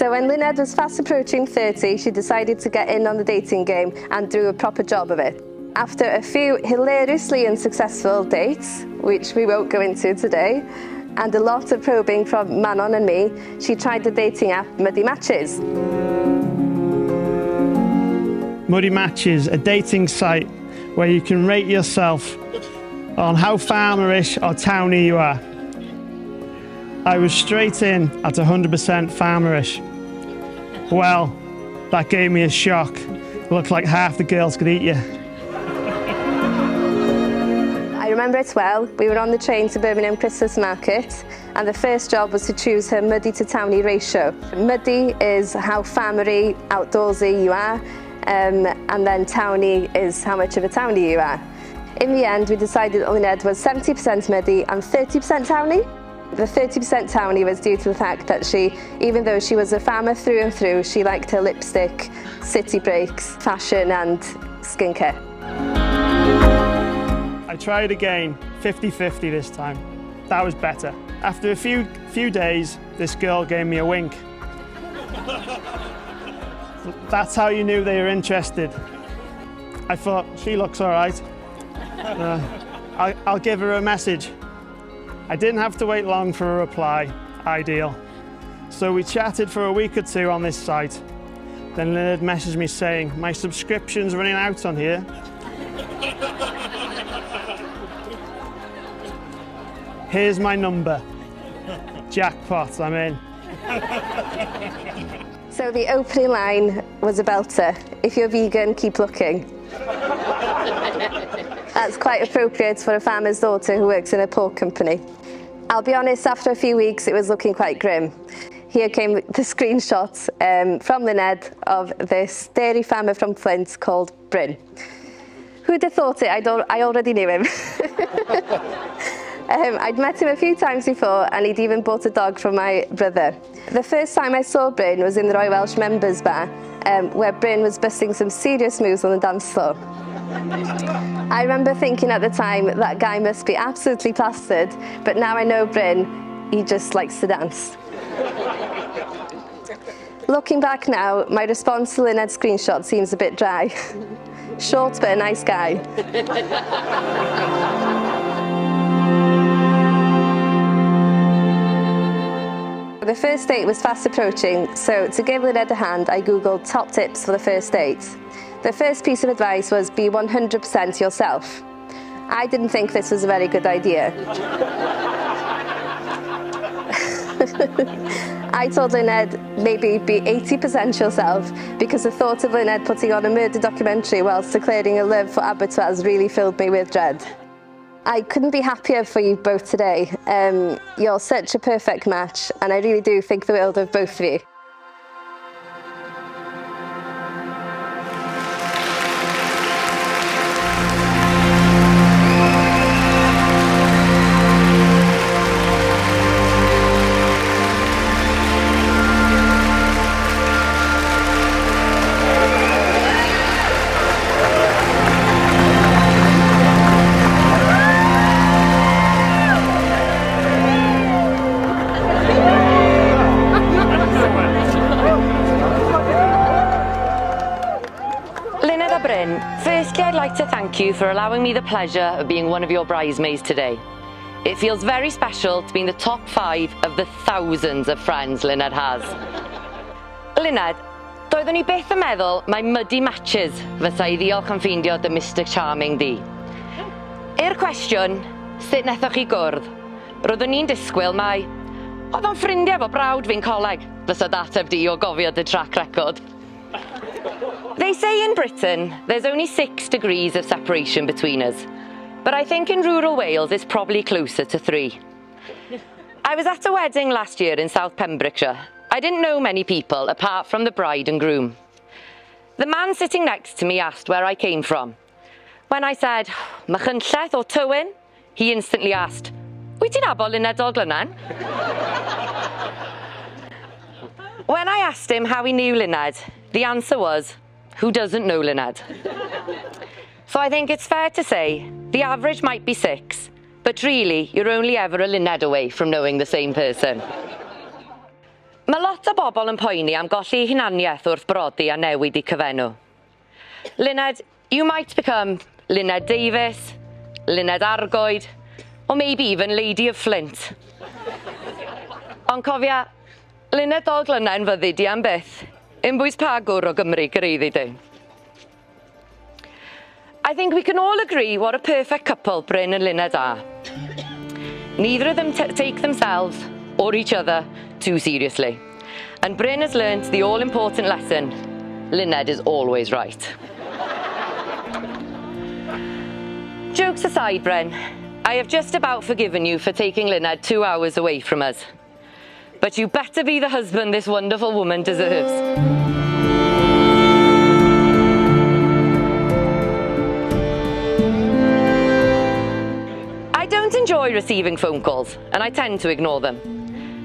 So when Luned was fast approaching 30, she decided to get in on the dating game and do a proper job of it. After a few hilariously unsuccessful dates, which we won't go into today, and a lot of probing from Manon and me, she tried the dating app Muddy Matches. Muddy Matches, a dating site where you can rate yourself on how farmerish or towny you are. I was straight in at 100% farmerish. Well, that gave me a shock. It looked like half the girls could eat you. I remember it well. We were on the train to Birmingham Christmas Market, and the first job was to choose her muddy to towny ratio. Muddy is how farmery, outdoorsy you are, and then towny is how much of a towny you are. In the end, we decided that Luned was 70% muddy and 30% towny. The 30% towny was due to the fact that she, even though she was a farmer through and through, she liked her lipstick, city breaks, fashion and skincare. I tried again, 50-50 this time. That was better. After a few days, this girl gave me a wink. That's how you knew they were interested. I thought, she looks all right. I'll give her a message. I didn't have to wait long for a reply. Ideal. So we chatted for a week or two on this site. Then Lloyd messaged me saying, my subscription's running out on here. Here's my number. Jackpot, I'm in. So the opening line was a belter. If you're vegan, keep looking. That's quite appropriate for a farmer's daughter who works in a pork company. I'll be honest, after a few weeks, it was looking quite grim. Here came the screenshots from Luned of this dairy farmer from Flint called Bryn. Who'd have thought it? I already knew him. I'd met him a few times before, and he'd even bought a dog from my brother. The first time I saw Bryn was in the Royal Welsh Members Bar, where Bryn was busting some serious moves on the dance floor. I remember thinking at the time, that guy must be absolutely plastered, but now I know Bryn, he just likes to dance. Looking back now, my response to Luned's screenshot seems a bit dry. Short but a nice guy. The first date was fast approaching, so to give Luned a hand, I googled top tips for the first date. The first piece of advice was be 100% yourself. I didn't think this was a very good idea. I told Luned maybe be 80% yourself, because the thought of Luned putting on a murder documentary whilst declaring a love for abattoirs really filled me with dread. I couldn't be happier for you both today. You're such a perfect match, and I really do think the world of both of you. Firstly, I'd like to thank you for allowing me the pleasure of being one of your bridesmaids today. It feels very special to be in the top 5 of the thousands of friends Luned has. Luned, doeddwn ni byth yn meddwl mai Muddy Matches fysa I ddiolch am ffeindio dy Mr Charming di. I'r cwestiwn, sut nethoch chi gwrdd? Roeddwn ni'n disgwyl mai, oedd o'n ffrindiau fo brawd fi'n coleg, fysa dateb di o gofio dy track record. They say in Britain there's only 6 degrees of separation between us, but I think in rural Wales it's probably closer to 3. I was at a wedding last year in South Pembrokeshire. I didn't know many people apart from the bride and groom. The man sitting next to me asked where I came from. When I said, Machynlleth or Tywyn, he instantly asked, wyt ti'n abo Luned o Glynan? When I asked him how he knew Luned, the answer was, who doesn't know Luned? So I think it's fair to say the average might be 6, but really you're only ever a Luned away from knowing the same person. Mae lot o bobl yn poeni am golli hunaniaeth wrth brodi a newid eu cyfenw. Luned, you might become Luned Davis, Luned Argoed, or maybe even Lady of Flint. Ond cofia, Luned Dolglynnau'n fyddi di am byth, unbwys pa gwr o Gymru gyreiddi di. I think we can all agree what a perfect couple Bryn and Luned are. Neither of them take themselves or each other too seriously. And Bryn has learnt the all-important lesson, Luned is always right. Jokes aside, Bryn, I have just about forgiven you for taking Luned 2 hours away from us. But you better be the husband this wonderful woman deserves. I don't enjoy receiving phone calls, and I tend to ignore them.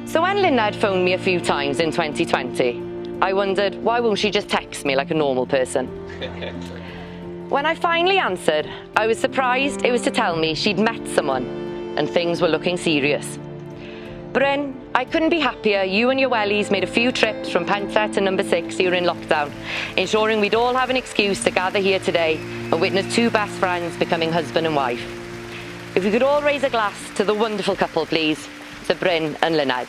So when Luned phoned me a few times in 2020, I wondered, why won't she just text me like a normal person? When I finally answered, I was surprised it was to tell me she'd met someone and things were looking serious. Bryn, I couldn't be happier you and your wellies made a few trips from Pentre to number 6 during lockdown, ensuring we'd all have an excuse to gather here today and witness two best friends becoming husband and wife. If we could all raise a glass to the wonderful couple, please, to Bryn and Luned.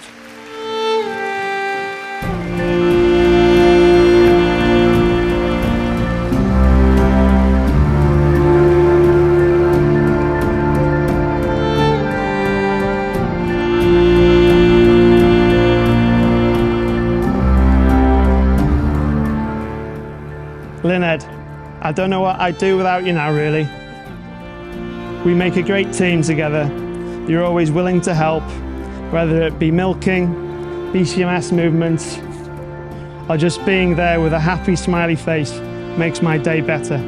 Luned, I don't know what I'd do without you now, really. We make a great team together. You're always willing to help, whether it be milking, BCMS movements, or just being there with a happy, smiley face makes my day better.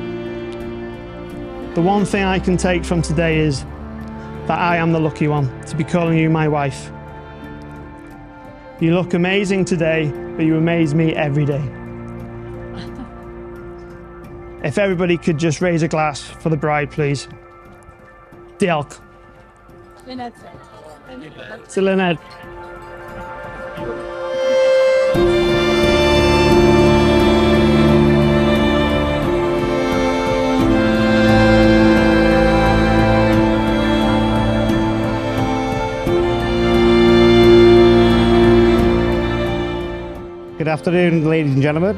The one thing I can take from today is that I am the lucky one to be calling you my wife. You look amazing today, but you amaze me every day. If everybody could just raise a glass for the bride, please. Diolch. Luned. To Luned. Good afternoon, ladies and gentlemen.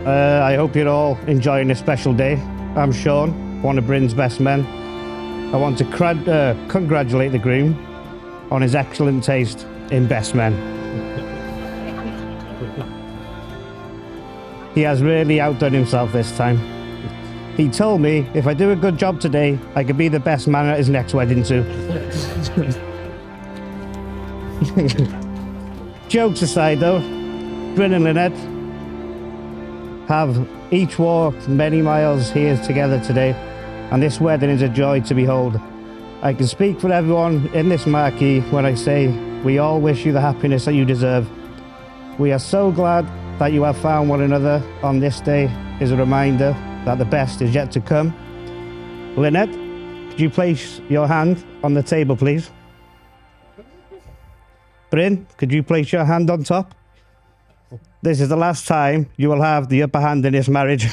I hope you're all enjoying this special day. I'm Sean, one of Bryn's best men. I want to congratulate the groom on his excellent taste in best men. He has really outdone himself this time. He told me if I do a good job today, I could be the best man at his next wedding too. Jokes aside though, Bryn and Luned have each walked many miles here together today, and this wedding is a joy to behold. I can speak for everyone in this marquee when I say we all wish you the happiness that you deserve. We are so glad that you have found one another on this day is a reminder that the best is yet to come. Luned, could you place your hand on the table, please? Bryn, could you place your hand on top? This is the last time you will have the upper hand in this marriage.